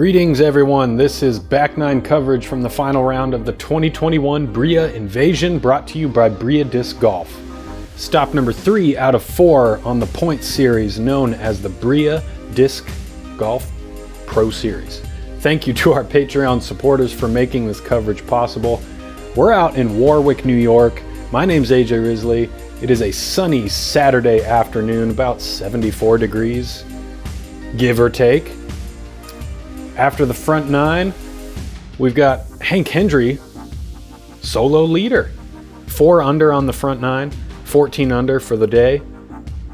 Greetings everyone, this is back nine coverage from the final round of the 2021 BRIA Invasion, brought to you by BRIA Disc Golf. Stop number 3 out of 4 on the point series known as the BRIA Disc Golf Pro Series. Thank you to our Patreon supporters for making this coverage possible. We're out in Warwick, New York. My name's AJ Risley. It is a sunny Saturday afternoon, about 74 degrees, give or take. After the front nine, we've got Hendry, solo leader. 4 under on the front nine, 14 under for the day.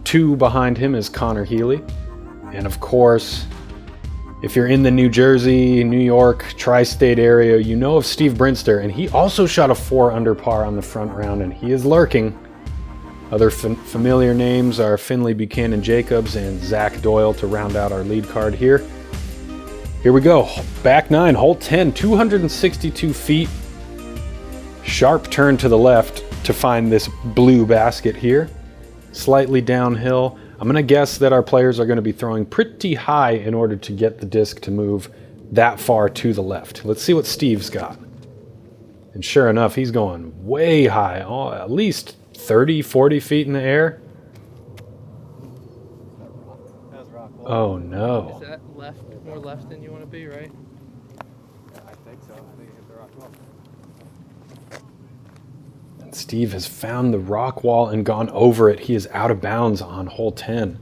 2 behind him is Healy. And of course, if you're in the New Jersey, New York, tri-state area, you know of Steve Brinster, and he also shot a 4 under par on the front round, and he is lurking. Other familiar names are Finley, Buchanan, Jacobs, and Zack Doyle to round out our lead card here. Here we go, back nine, hole 10, 262 feet. Sharp turn to the left to find this blue basket here. Slightly downhill. I'm gonna guess that our players are gonna be throwing pretty high in order to get the disc to move that far to the left. Let's see what Steve's got. And sure enough, he's going way high, at least 30, 40 feet in the air. Oh no. Is that left, more left than you want to be, right? Yeah, I think so. I think it hit the rock wall. And Steve has found the rock wall and gone over it. He is out of bounds on hole 10.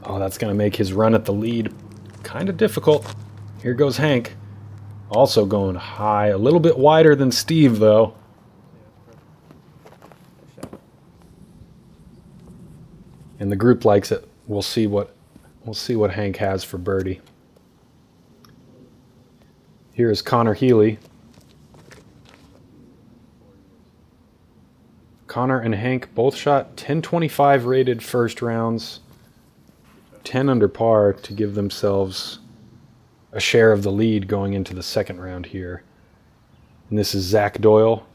Oh, that's going to make his run at the lead kind of difficult. Here goes Hank. Also going high, a little bit wider than Steve though. And the group likes it. We'll see what Hank has for birdie. Here is Healy. Connor and Hank both shot 1025 rated first rounds, 10 under par to give themselves a share of the lead going into the second round here. And this is Zack Doyle,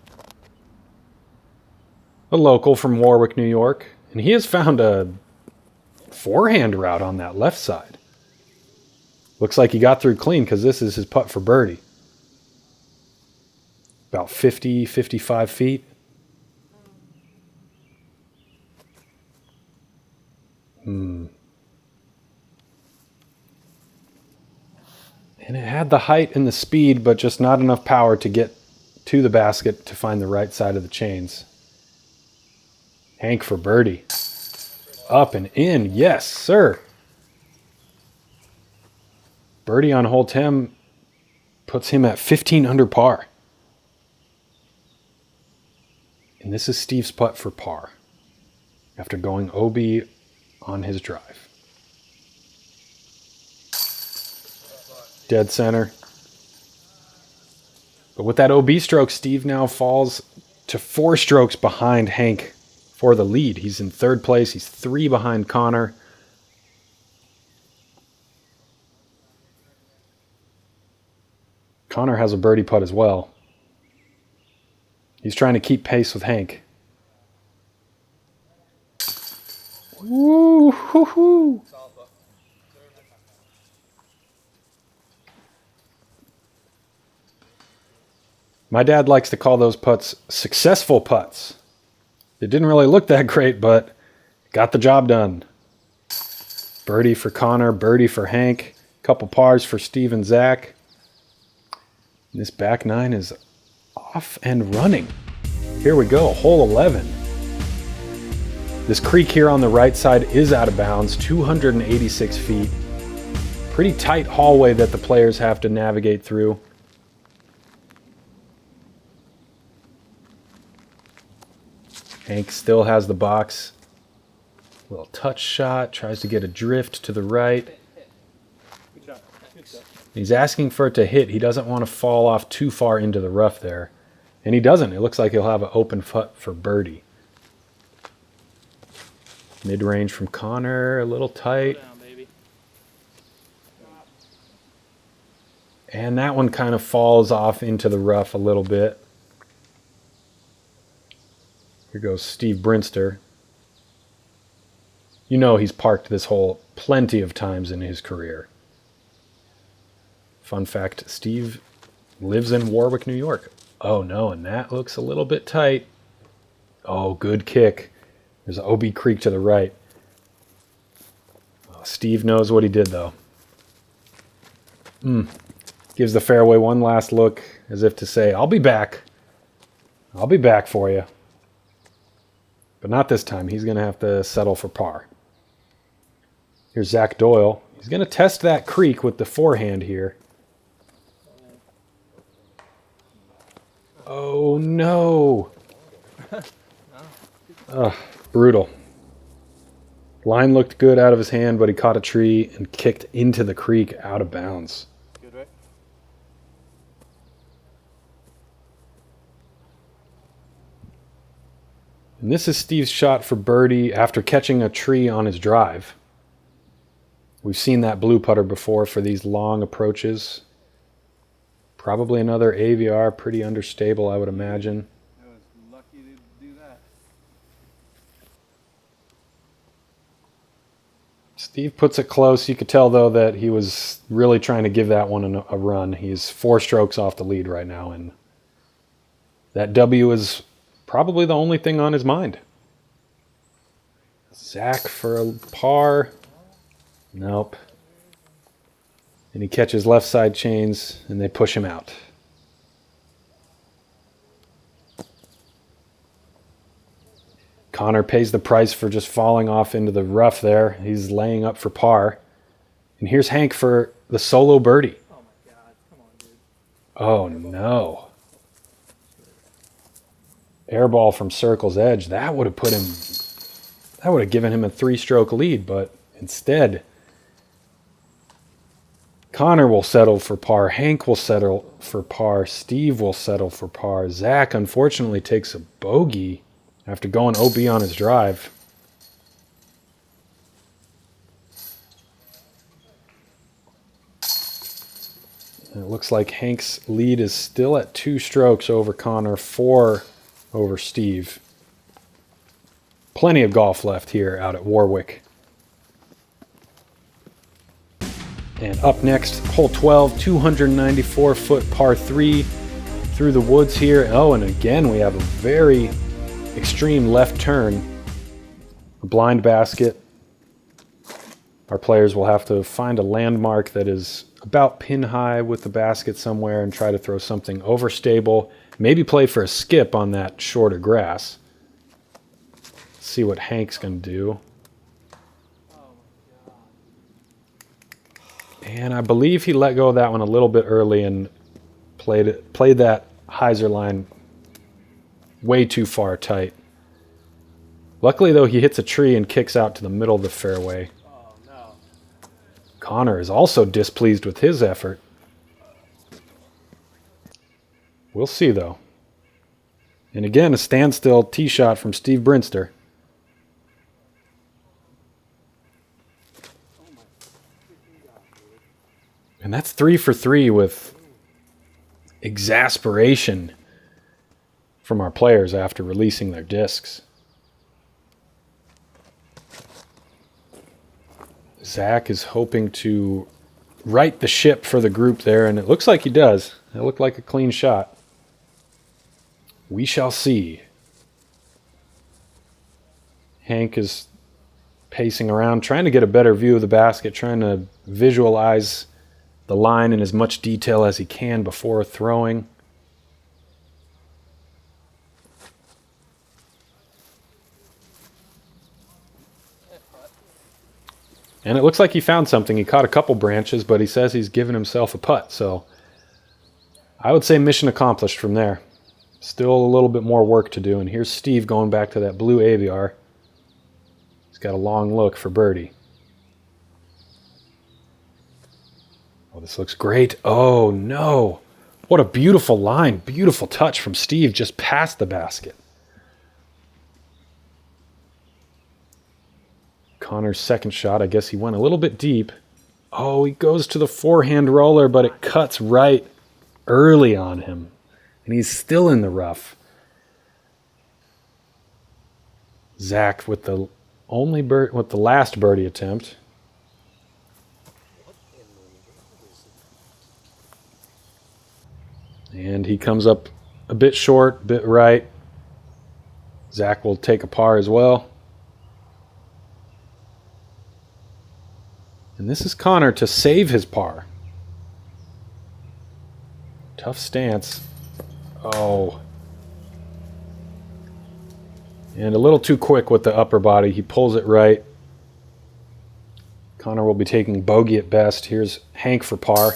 a local from Warwick, New York. And he has found a forehand route on that left side. Looks like he got through clean because this is his putt for birdie. About 50, 55 feet. And it had the height and the speed, but just not enough power to get to the basket to find the right side of the chains. Hank for birdie. Up and in. Yes, sir. Birdie on hole 10 puts him at 15 under par. And this is Steve's putt for par after going OB on his drive. Dead center. But with that OB stroke, Steve now falls to 4 strokes behind Hank for the lead. He's in third place. He's 3 behind Connor. Connor has a birdie putt as well. He's trying to keep pace with Hank. Woo hoo hoo. My dad likes to call those putts successful putts. It didn't really look that great, but got the job done. Birdie for Connor, birdie for Hank, couple pars for Steve and Zack. And this back nine is off and running. Here we go, hole 11. This creek here on the right side is out of bounds, 286 feet. Pretty tight hallway that the players have to navigate through. Hank still has the box. Little touch shot, tries to get a drift to the right. He's asking for it to hit. He doesn't want to fall off too far into the rough there. And he doesn't. It looks like he'll have an open putt for birdie. Mid-range from Connor, a little tight. And that one kind of falls off into the rough a little bit. Here goes Steve Brinster. You know he's parked this hole plenty of times in his career. Fun fact, Steve lives in Warwick, New York. Oh no, and that looks a little bit tight. Oh, good kick. There's OB Creek to the right. Oh, Steve knows what he did, though. Gives the fairway one last look, as if to say, I'll be back. I'll be back for you. But not this time. He's going to have to settle for par. Here's Zack Doyle. He's going to test that creek with the forehand here. Oh, no. Brutal. Line looked good out of his hand, but he caught a tree and kicked into the creek out of bounds. Good, right? And this is Steve's shot for birdie after catching a tree on his drive. We've seen that blue putter before for these long approaches. Probably another AVR, pretty understable, I would imagine. I was lucky to do that. Steve puts it close. You could tell, though, that he was really trying to give that one a run. He's 4 strokes off the lead right now, and that W is probably the only thing on his mind. Zack for a par. Nope. And he catches left side chains, and they push him out. Connor pays the price for just falling off into the rough there. He's laying up for par. And here's Hank for the solo birdie. Oh my God! Come on, dude. Oh no. Airball from circle's edge. That would have put him, that would have given him a 3-stroke lead, but instead, Connor will settle for par. Hank will settle for par. Steve will settle for par. Zack, unfortunately, takes a bogey after going OB on his drive. And it looks like Hank's lead is still at 2 strokes over Connor, 4 over Steve. Plenty of golf left here out at Warwick. And up next, hole 12, 294-foot par 3 through the woods here. Oh, and again, we have a very extreme left turn. A blind basket. Our players will have to find a landmark that is about pin high with the basket somewhere and try to throw something overstable. Maybe play for a skip on that shorter grass. See what Hank's going to do. And I believe he let go of that one a little bit early and played that hyzer line way too far tight. Luckily, though, he hits a tree and kicks out to the middle of the fairway. Oh, no. Connor is also displeased with his effort. We'll see, though. And again, a standstill tee shot from Steve Brinster. And that's 3 for 3 with exasperation from our players after releasing their discs. Zack is hoping to right the ship for the group there, and it looks like he does. It looked like a clean shot. We shall see. Hank is pacing around, trying to get a better view of the basket, trying to visualize the line in as much detail as he can before throwing. And it looks like he found something. He caught a couple branches, but he says he's given himself a putt. So I would say mission accomplished from there. Still a little bit more work to do. And here's Steve going back to that blue AVR. He's got a long look for birdie. Oh, this looks great. Oh, no. What a beautiful line. Beautiful touch from Steve just past the basket. Connor's second shot, I guess he went a little bit deep. Oh, he goes to the forehand roller, but it cuts right early on him. And he's still in the rough. Zack with the last birdie attempt. And he comes up a bit short, a bit right. Zack will take a par as well. And this is Connor to save his par. Tough stance. Oh. And a little too quick with the upper body. He pulls it right. Connor will be taking bogey at best. Here's Hank for par.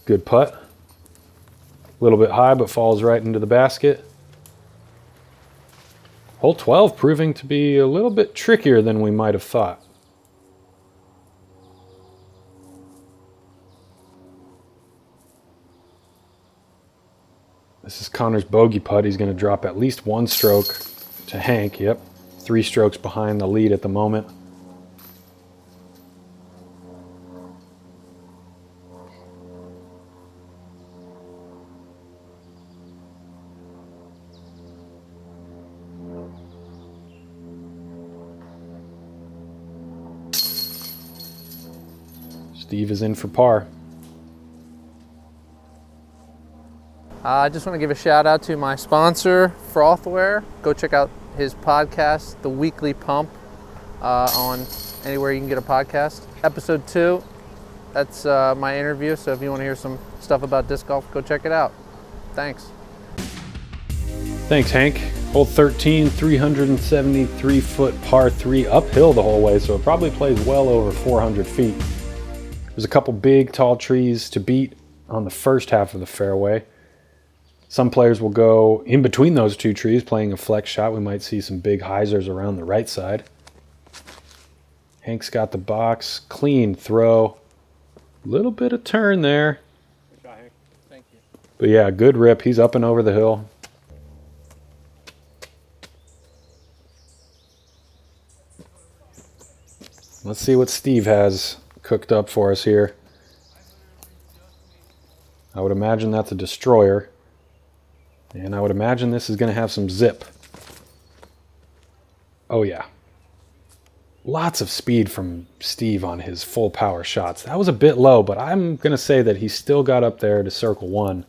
Good putt. A little bit high, but falls right into the basket. Hole 12 proving to be a little bit trickier than we might have thought. This is Connor's bogey putt. He's going to drop at least one stroke to Hank. Yep, 3 strokes behind the lead at the moment. Steve is in for par. I just want to give a shout out to my sponsor, Frothware. Go check out his podcast, The Weekly Pump, on anywhere you can get a podcast. Episode 2, that's my interview, so if you want to hear some stuff about disc golf, go check it out. Thanks. Thanks, Hank. Hole 13, 373-foot par 3 uphill the whole way, so it probably plays well over 400 feet. There's a couple big, tall trees to beat on the first half of the fairway. Some players will go in between those 2 trees playing a flex shot. We might see some big hyzers around the right side. Hank's got the box. Clean throw. Little bit of turn there. Good shot, Hank. Thank you. But yeah, good rip. He's up and over the hill. Let's see what Steve has cooked up for us here. I would imagine that's a destroyer. And I would imagine this is going to have some zip. Oh yeah. Lots of speed from Steve on his full power shots. That was a bit low, but I'm going to say that he still got up there to circle 1.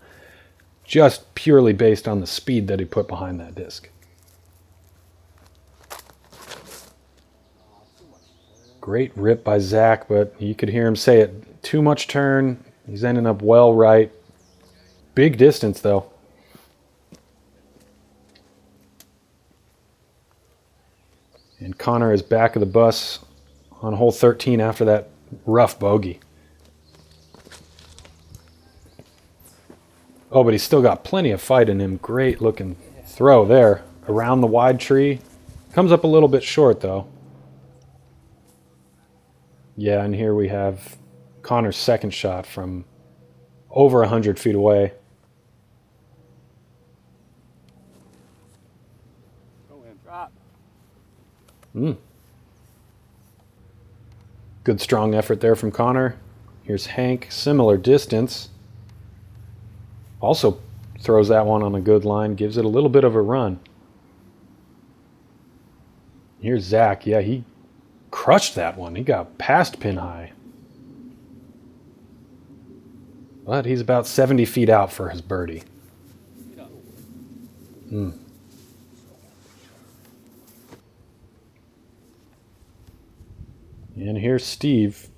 Just purely based on the speed that he put behind that disc. Great rip by Zack, but you could hear him say it. Too much turn. He's ending up well right. Big distance though. And Connor is back of the bus on hole 13 after that rough bogey. Oh, but he's still got plenty of fight in him. Great looking throw there. Around the wide tree. Comes up a little bit short though. Yeah, and here we have Connor's second shot from over 100 feet away. Go in, drop. Good strong effort there from Connor. Here's Hank, similar distance. Also throws that one on a good line, gives it a little bit of a run. Here's Zack. Yeah, he crushed that one. He got past pin high. But he's about 70 feet out for his birdie. And here's Steve.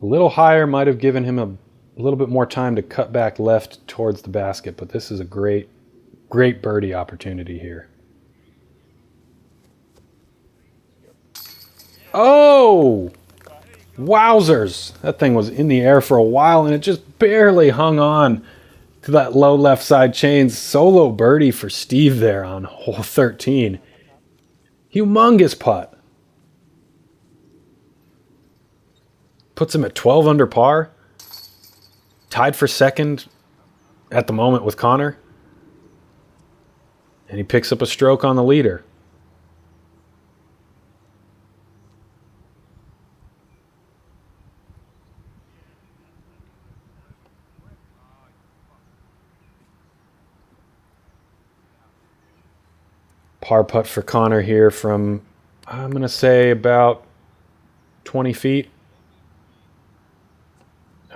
A little higher might have given him a little bit more time to cut back left towards the basket, but this is a great birdie opportunity here. Oh! Wowzers! That thing was in the air for a while and it just barely hung on to that low left side chains. Solo birdie for Steve there on hole 13. Humongous putt. Puts him at 12 under par. Tied for second at the moment with Connor. And he picks up a stroke on the leader. Par putt for Connor here from, I'm going to say, about 20 feet.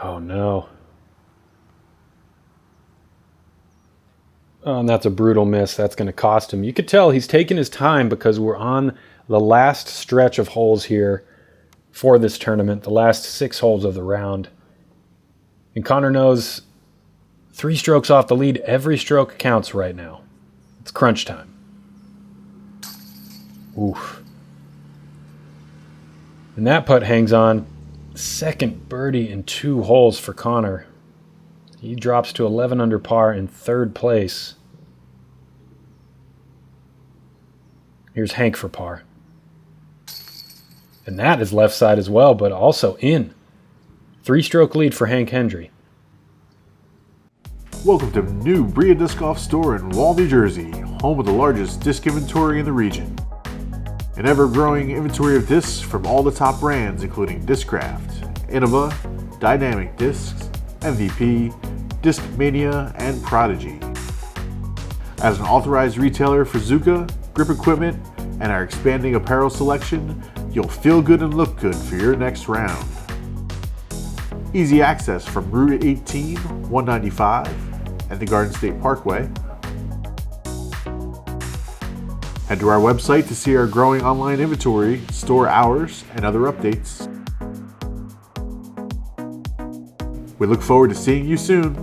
Oh no. Oh, and that's a brutal miss. That's going to cost him. You could tell he's taking his time because we're on the last stretch of holes here for this tournament, the last 6 holes of the round. And Connor knows 3 strokes off the lead, every stroke counts right now. It's crunch time. Oof. And that putt hangs on. Second birdie in 2 holes for Connor. He drops to 11 under par in 3rd place. Here's Hank for par. And that is left side as well, but also in. 3-stroke lead for Hank Hendry. Welcome to new BRIA Disc Golf Store in Wall, New Jersey, home of the largest disc inventory in the region. An ever-growing inventory of discs from all the top brands including Discraft, Innova, Dynamic Discs, MVP, Discmania, and Prodigy. As an authorized retailer for Zuka, grip equipment, and our expanding apparel selection, you'll feel good and look good for your next round. Easy access from Route 18, 195, and the Garden State Parkway. Head to our website to see our growing online inventory, store hours, and other updates. We look forward to seeing you soon.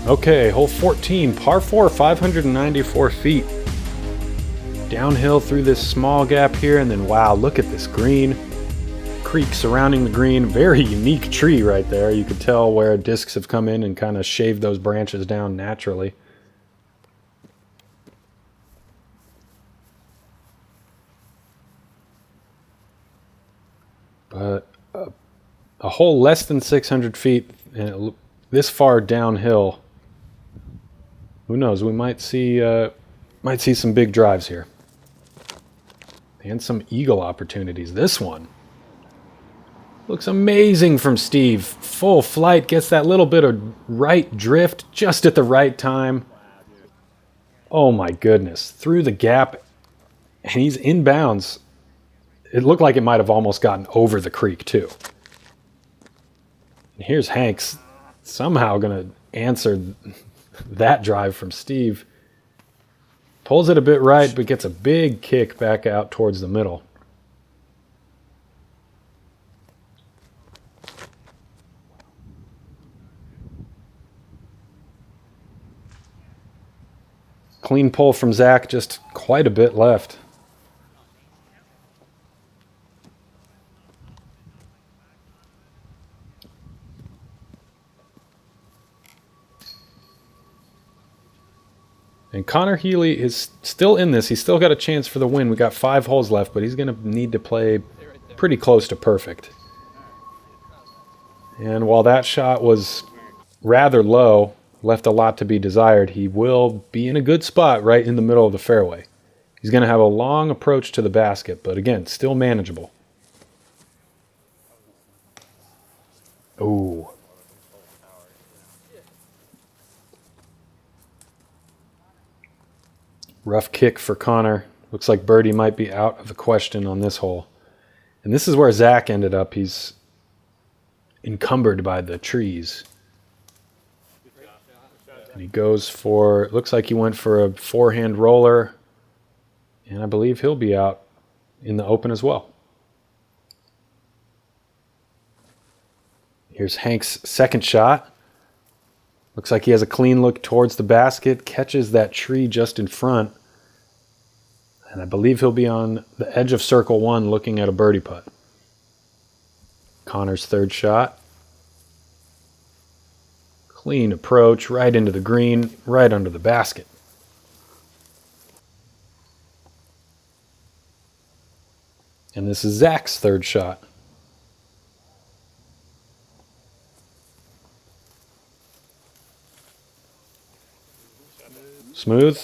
Okay, hole 14, par 4, 594 feet. Downhill through this small gap here, and then wow, look at this green. Creek surrounding the green, very unique tree right there. You could tell where discs have come in and kind of shaved those branches down naturally. But a hole less than 600 feet and this far downhill, who knows, we might see some big drives here. And some eagle opportunities. This one looks amazing from Steve. Full flight, gets that little bit of right drift just at the right time. Oh my goodness. Through the gap, and he's inbounds. It looked like it might have almost gotten over the creek too. And here's Hanks somehow going to answer that drive from Steve. Pulls it a bit right, but gets a big kick back out towards the middle. Clean pull from Zack, just quite a bit left. And Connor Healy is still in this. He's still got a chance for the win. We got 5 holes left, but he's going to need to play pretty close to perfect. And while that shot was rather low, left a lot to be desired, he will be in a good spot right in the middle of the fairway. He's going to have a long approach to the basket, but again, still manageable. Ooh. Rough kick for Connor. Looks like birdie might be out of the question on this hole. And this is where Zack ended up. He's encumbered by the trees. And he goes for, looks like he went for a forehand roller. And I believe he'll be out in the open as well. Here's Hank's second shot. Looks like he has a clean look towards the basket, catches that tree just in front. And I believe he'll be on the edge of circle 1 looking at a birdie putt. Connor's third shot. Clean approach, right into the green, right under the basket. And this is Zack's third shot. Smooth,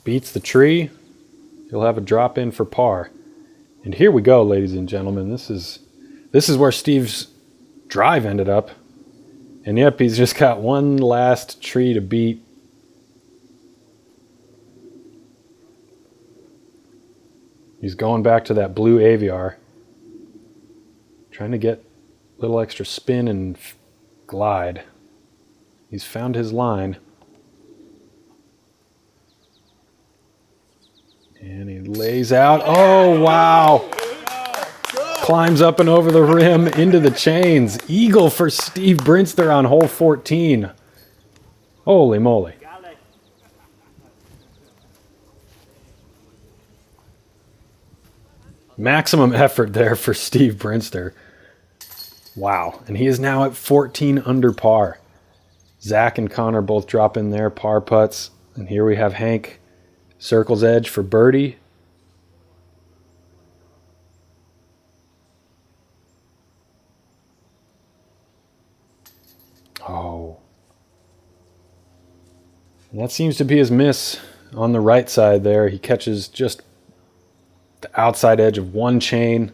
beats the tree. He'll have a drop in for par. And here we go, ladies and gentlemen. This is where Steve's drive ended up. And yep, he's just got one last tree to beat. He's going back to that blue Aviar. Trying to get a little extra spin and glide. He's found his line. And he lays out. Oh, wow. Climbs up and over the rim into the chains. Eagle for Steve Brinster on hole 14. Holy moly. Maximum effort there for Steve Brinster. Wow. And he is now at 14 under par. Zach and Connor both drop in their par putts. And here we have Hank. Circle's edge for birdie. Oh. And that seems to be his miss on the right side there. He catches just the outside edge of one chain.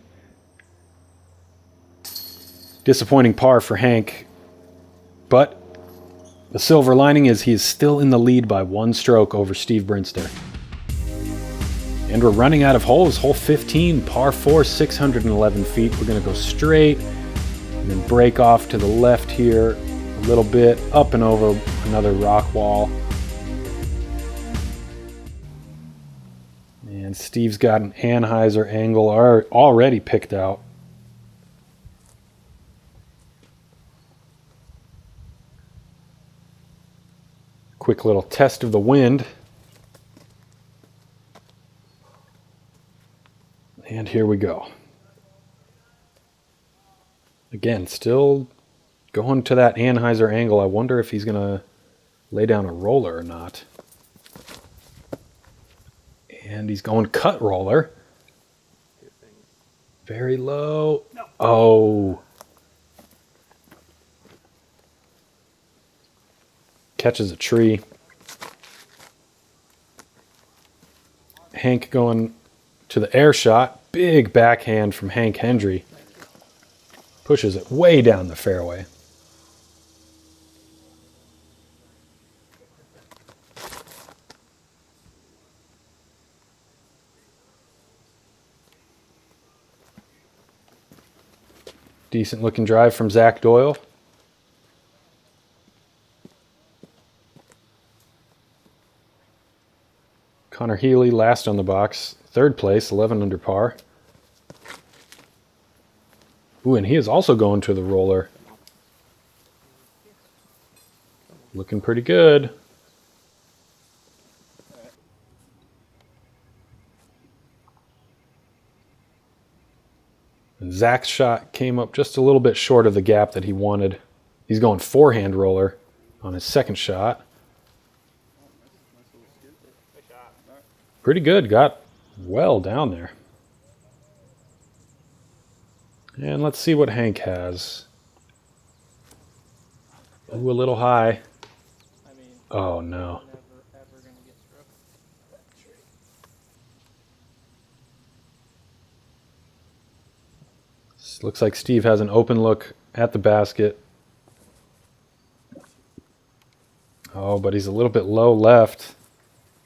Disappointing par for Hank. But the silver lining is he is still in the lead by one stroke over Steve Brinster. And we're running out of holes. Hole 15, par 4, 611 feet. We're going to go straight and then break off to the left here a little bit, up and over another rock wall. And Steve's got an Anheuser angle already picked out. Quick little test of the wind. And here we go. Again, still going to that Anheuser angle. I wonder if he's going to lay down a roller or not. And he's going cut roller. Very low. No. Oh. Catches a tree. Hank going to the air shot. Big backhand from Hank Hendry. Pushes it way down the fairway. Decent looking drive from Zack Doyle. Connor Healy last on the box. Third place, 11 under par. Ooh, and he is also going to the roller. Looking pretty good. And Zach's shot came up just a little bit short of the gap that he wanted. He's going forehand roller on his second shot. Pretty good, got well down there. And let's see what Hank has. Ooh, a little high. Oh no. Looks like Steve has an open look at the basket. Oh, but he's a little bit low left.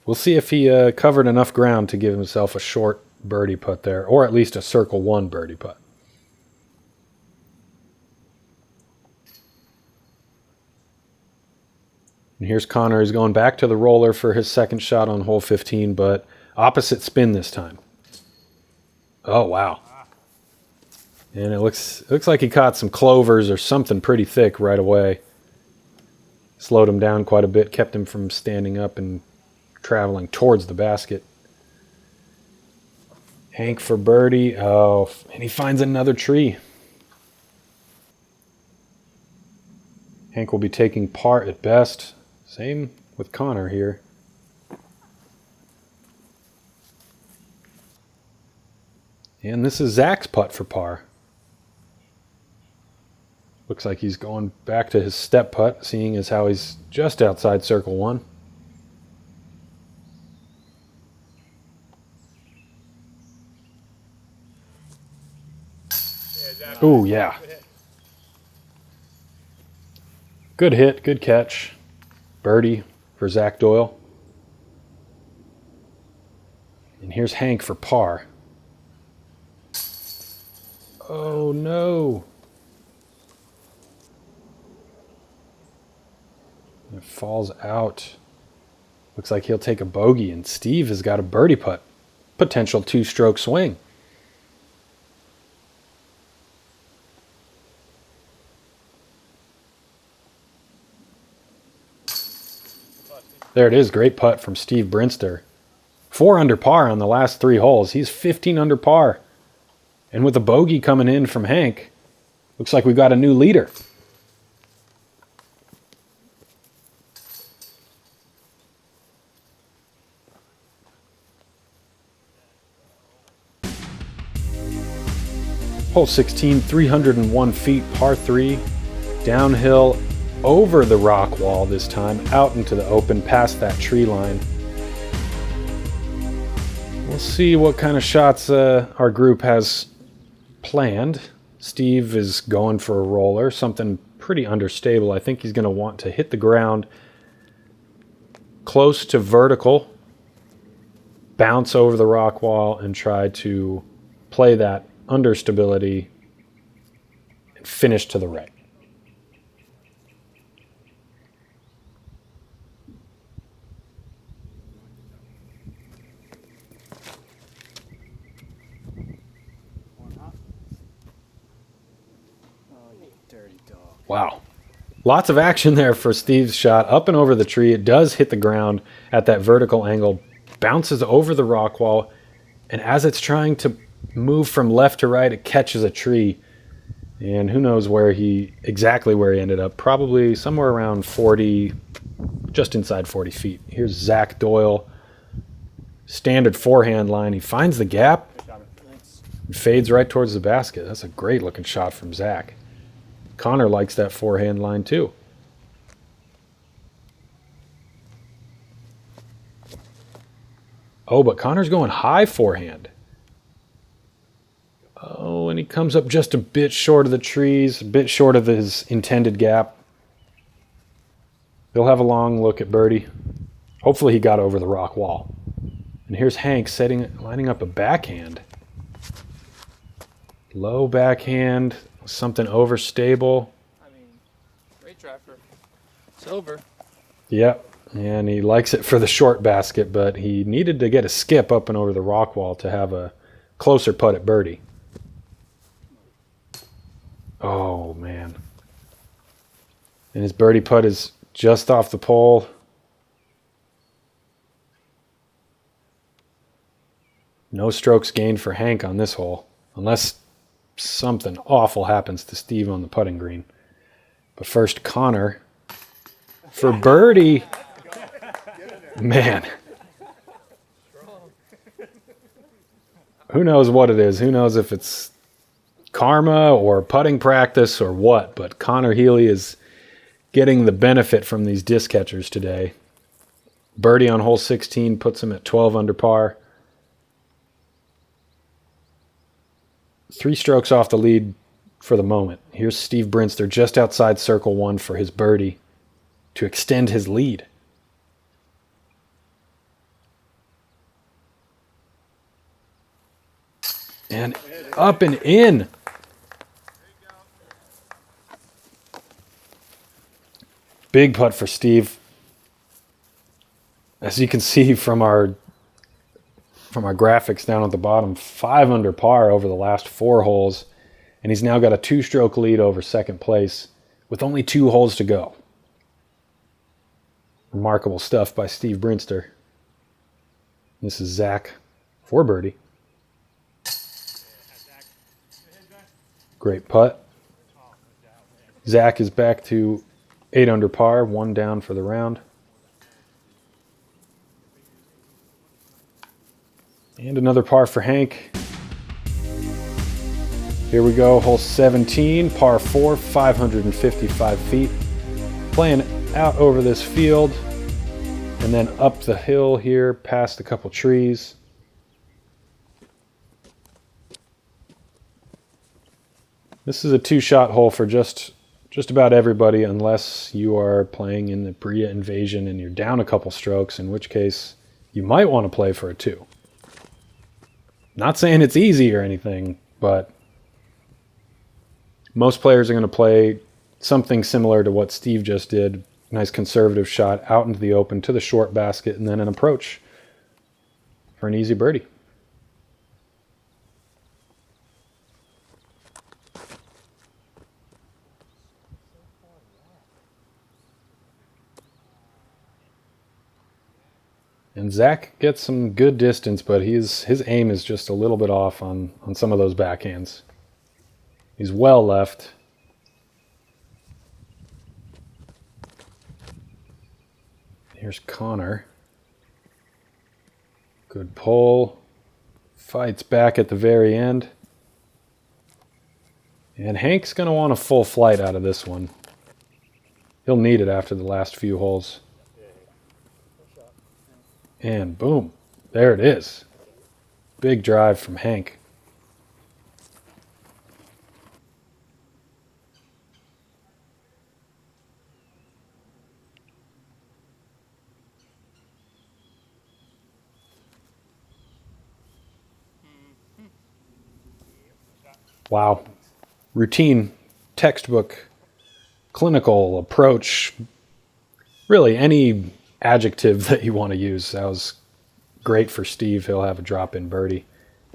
We'll see if he covered enough ground to give himself a short birdie putt there, or at least a circle one birdie putt. And here's Connor. He's going back to the roller for his second shot on hole 15, but opposite spin this time. Oh, wow. And it looks like he caught some clovers or something pretty thick right away. Slowed him down quite a bit, kept him from standing up and traveling towards the basket. Hank for birdie. Oh, and he finds another tree. Hank will be taking par at best. Same with Connor here. And this is Zach's putt for par. Looks like he's going back to his step putt, seeing as how he's just outside circle one. Ooh, yeah. Good hit, good catch. Birdie for Zack Doyle. And here's Hank for par. Oh no. It falls out. Looks like he'll take a bogey, and Steve has got a birdie putt. Potential 2-stroke swing. There it is. Great putt from Steve Brinster. 4 under par on the last 3 holes. He's 15 under par. And with a bogey coming in from Hank, looks like we've got a new leader. Hole 16, 301 feet, par 3, downhill over the rock wall this time, out into the open, past that tree line. We'll see what kind of shots our group has planned. Steve is going for a roller, something pretty understable. I think he's going to want to hit the ground close to vertical, bounce over the rock wall, and try to play that understability and finish to the right. Wow. Lots of action there for Steve's shot. Up and over the tree. It does hit the ground at that vertical angle, bounces over the rock wall, and as it's trying to move from left to right, it catches a tree. And who knows exactly where he ended up. Probably somewhere around 40, just inside 40 feet. Here's Zack Doyle. Standard forehand line. He finds the gap and fades right towards the basket. That's a great looking shot from Zack. Connor likes that forehand line too. Oh, but Connor's going high forehand. Oh, and he comes up just a bit short of the trees, a bit short of his intended gap. He'll have a long look at birdie. Hopefully he got over the rock wall. And here's Hank lining up a backhand. Low backhand. Something overstable. I mean, great try for silver. Yep, and he likes it for the short basket, but he needed to get a skip up and over the rock wall to have a closer putt at birdie. Oh, man. And his birdie putt is just off the pole. No strokes gained for Hank on this hole, unless something awful happens to Steve on the putting green. But first, Connor for birdie. Man. Who knows what it is? Who knows if it's karma or putting practice or what? But Connor Healy is getting the benefit from these disc catchers today. Birdie on hole 16 puts him at 12 under par. 3 strokes off the lead for the moment. Here's Steve Brinster just outside circle 1 for his birdie to extend his lead. And up and in. Big putt for Steve. As you can see from our graphics down at the bottom, 5 under par over the last 4 holes, and he's now got a 2-stroke lead over second place with only 2 holes to go. Remarkable stuff by Steve Brinster. This is Zack for birdie. Great putt. Zack is back to 8 under par, 1 down for the round. And another par for Hank. Here we go, hole 17, par 4, 555 feet. Playing out over this field and then up the hill here past a couple trees. This is a 2-shot hole for just about everybody, unless you are playing in the BRIA Invasion and you're down a couple strokes, in which case you might want to play for a 2. Not saying it's easy or anything, but Most players are going to play something similar to what Steve just did. Nice conservative shot out into the open to the short basket and then an approach for an easy birdie. And Zack gets some good distance, but his aim is just a little bit off on some of those backhands. He's well left. Here's Connor. Good pull. Fights back at the very end. And Hank's going to want a full flight out of this one. He'll need it after the last few holes. And boom, there it is. Big drive from Hank. Wow. Routine, textbook, clinical approach. Really, any adjective that you want to use. That was great for Steve. He'll have a drop-in birdie.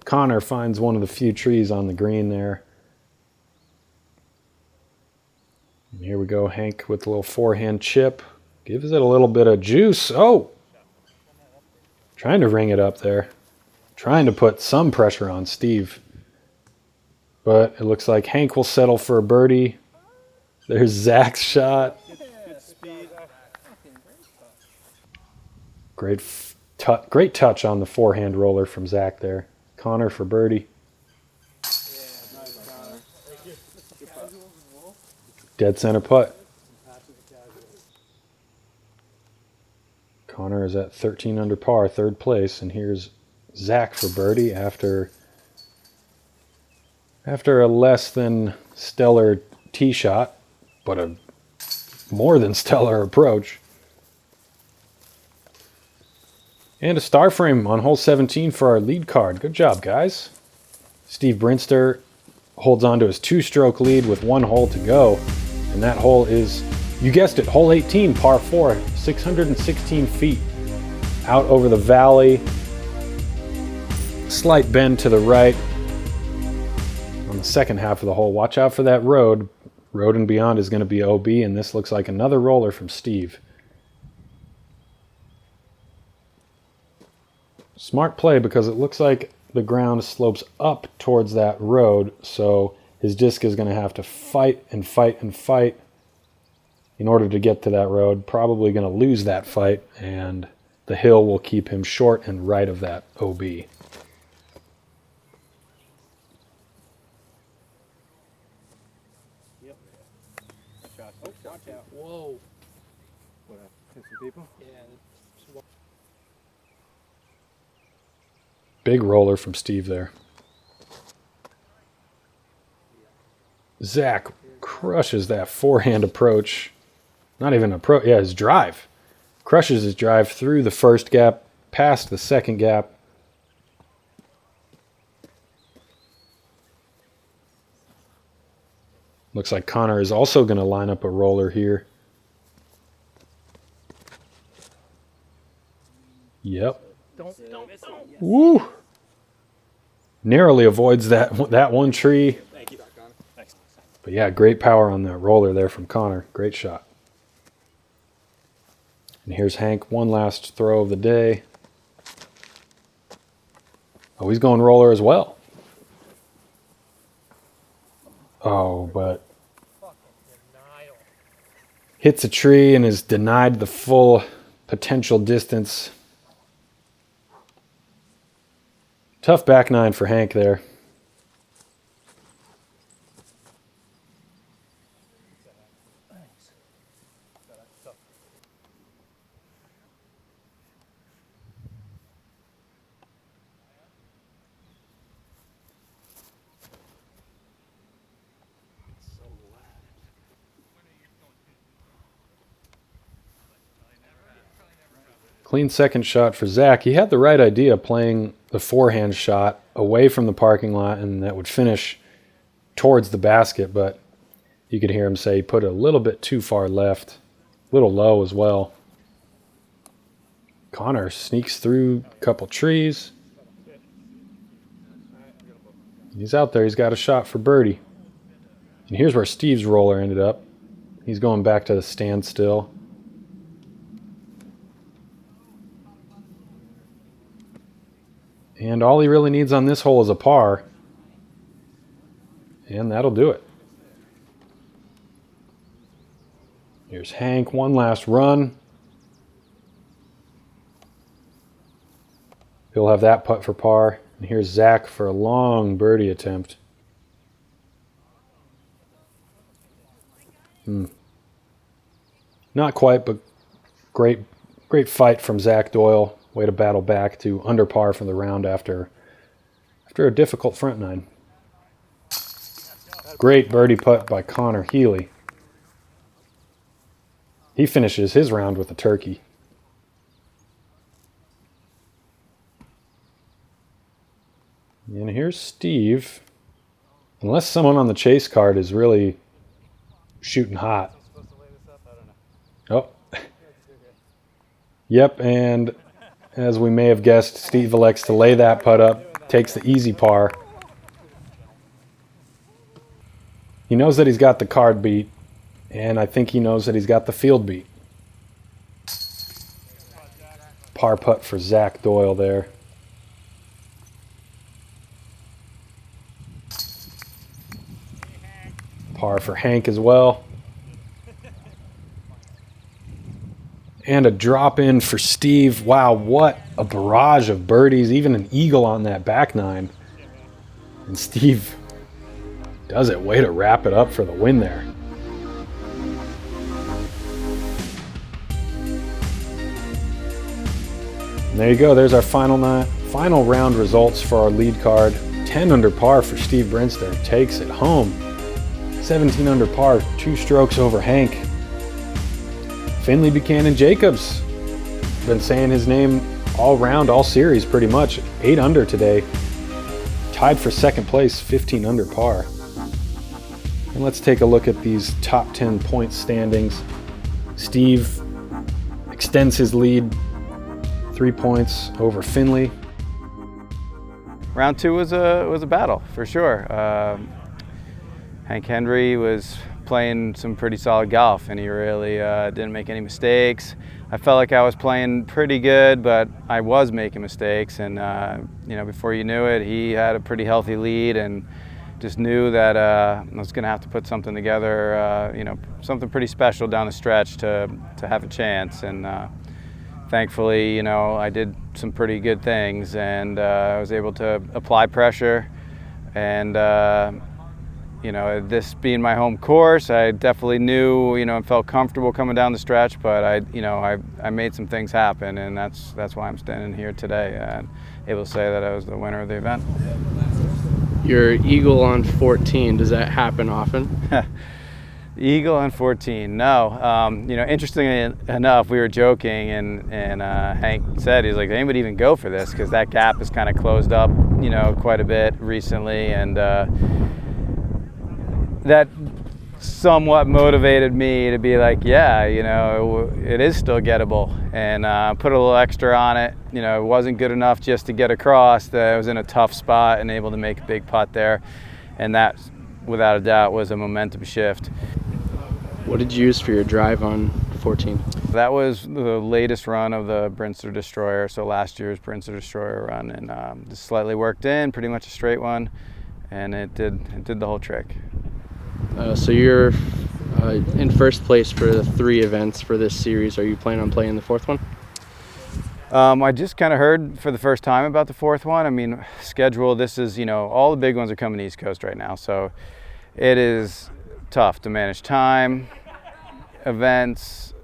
Connor finds one of the few trees on the green there. And here we go. Hank with a little forehand chip. Gives it a little bit of juice. Oh! Trying to ring it up there. Trying to put some pressure on Steve. But it looks like Hank will settle for a birdie. There's Zack's shot. Great touch on the forehand roller from Zack there. Connor for birdie. Dead center putt. Connor is at 13 under par, third place, and here's Zack for birdie after a less than stellar tee shot, but a more than stellar approach. And a star frame on hole 17 for our lead card. Good job, guys. Steve Brinster holds on to his 2-stroke lead with 1 hole to go. And that hole is, you guessed it, hole 18, par 4, 616 feet. Out over the valley. Slight bend to the right. On the second half of the hole, watch out for that road. Road and beyond is going to be OB, and this looks like another roller from Steve. Smart play because it looks like the ground slopes up towards that road, so his disc is going to have to fight and fight and fight in order to get to that road. Probably going to lose that fight, and the hill will keep him short and right of that OB. Yep. Oh, watch out. Whoa. What, hit some people? Yeah. Big roller from Steve there. Zack crushes that forehand approach. Not even approach, yeah, his drive. Crushes his drive through the first gap, past the second gap. Looks like Connor is also going to line up a roller here. Yep. Don't. Woo! Narrowly avoids that one tree. Thank you, Connor. Thanks. But yeah, great power on that roller there from Connor. Great shot. And here's Hank, one last throw of the day. Oh, he's going roller as well. Oh, but hits a tree and is denied the full potential distance. Tough back nine for Hank there. Clean second shot for Zack. He had the right idea playing the forehand shot away from the parking lot and that would finish towards the basket, but You could hear him say he put it a little bit too far left, a little low as well. Connor sneaks through a couple trees. He's out there. He's got a shot for birdie. And here's where Steve's roller ended up. He's going back to the standstill. And all he really needs on this hole is a par. And that'll do it. Here's Hank, one last run. He'll have that putt for par. And here's Zack for a long birdie attempt. Not quite, but great fight from Zack Doyle. Way to battle back to under par for the round after a difficult front nine. Great birdie putt by Connor Healy. He finishes his round with a turkey. And here's Steve. Unless someone on the chase card is really shooting hot. Oh. Yep, and as we may have guessed, Steve elects to lay that putt up, takes the easy par. He knows that he's got the card beat, and I think he knows that he's got the field beat. Par putt for Zack Doyle there. Par for Hank as well. And a drop in for Steve. Wow, what a barrage of birdies. Even an eagle on that back nine. And Steve does it. Way to wrap it up for the win there. And there you go. There's our final round results for our lead card. 10 under par for Steve Brinster. Takes it home. 17 under par, 2 strokes over Hank. Finley Buchanan Jacobs. Been saying his name all round, all series pretty much. 8 under today. Tied for second place, 15 under par. And let's take a look at these top 10 point standings. Steve extends his lead 3 points over Finley. Round 2 was a battle for sure. Hank Hendry was playing some pretty solid golf, and he really didn't make any mistakes. I felt like I was playing pretty good, but I was making mistakes, and before you knew it, he had a pretty healthy lead, and just knew that I was going to have to put something together, something pretty special down the stretch to have a chance. And thankfully, I did some pretty good things, and I was able to apply pressure, and this being my home course, I definitely knew, and felt comfortable coming down the stretch, but I made some things happen, and that's why I'm standing here today and able to say that I was the winner of the event. Your eagle on 14, does that happen often? Eagle on 14, no. Interestingly enough, we were joking, and Hank said, he's like, did anybody even go for this? Because that gap has kind of closed up, quite a bit recently, and that somewhat motivated me to be like, yeah, it is still gettable, and put a little extra on it. It wasn't good enough just to get across. I was in a tough spot and able to make a big putt there, and that, without a doubt, was a momentum shift. What did you use for your drive on 14? That was the latest run of the Brinster Destroyer, so last year's Brinster Destroyer run, and just slightly worked in, pretty much a straight one, and it did the whole trick. So you're in first place for the 3 events for this series. Are you planning on playing the 4th one? I just kind of heard for the first time about the 4th one. I mean, schedule, this is, all the big ones are coming East Coast right now, so it is tough to manage time, events,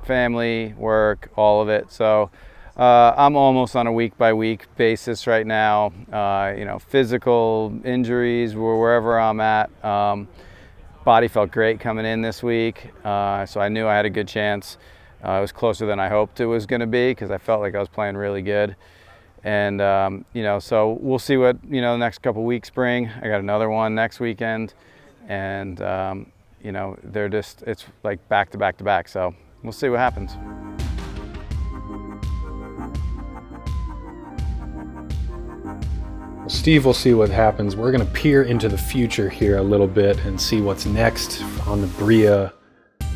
family, work, all of it. So I'm almost on a week-by-week basis right now. Physical injuries, wherever I'm at. Body felt great coming in this week, so I knew I had a good chance. It was closer than I hoped it was going to be because I felt like I was playing really good. And, so we'll see what, the next couple weeks bring. I got another one next weekend. and you know, they're just, it's like back to back to back. So we'll see what happens. Well, Steve will see what happens. We're going to peer into the future here a little bit and see what's next on the BRIA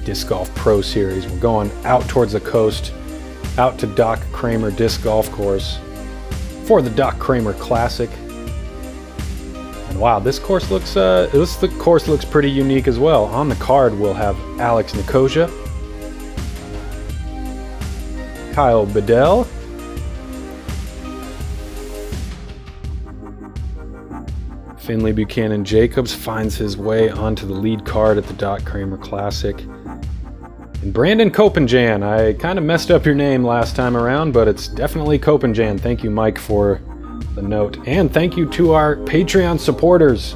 Disc Golf Pro Series. We're going out towards the coast, out to Doc Kramer Disc Golf Course for the Doc Kramer Classic. And wow, this course looks pretty unique as well. On the card, we'll have Alex Nicosia, Kyle Bedell, Finley Buchanan Jacobs finds his way onto the lead card at the Doc Kramer Classic. And Brandon Copenjan, I kind of messed up your name last time around, but it's definitely Copenjan. Thank you, Mike, for the note. And thank you to our Patreon supporters.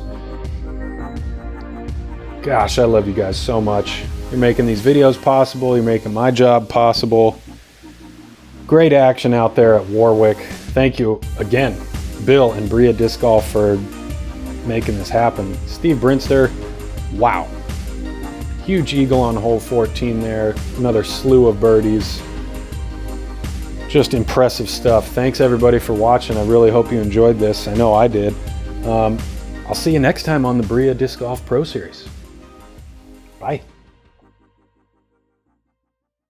Gosh, I love you guys so much. You're making these videos possible. You're making my job possible. Great action out there at Warwick. Thank you again, Bill and BRIA Disc Golf, for making this happen. Steve Brinster, wow. Huge eagle on hole 14 there. Another slew of birdies. Just impressive stuff. Thanks everybody for watching. I really hope you enjoyed this. I know I did. I'll see you next time on the BRIA Disc Golf Pro Series. Bye.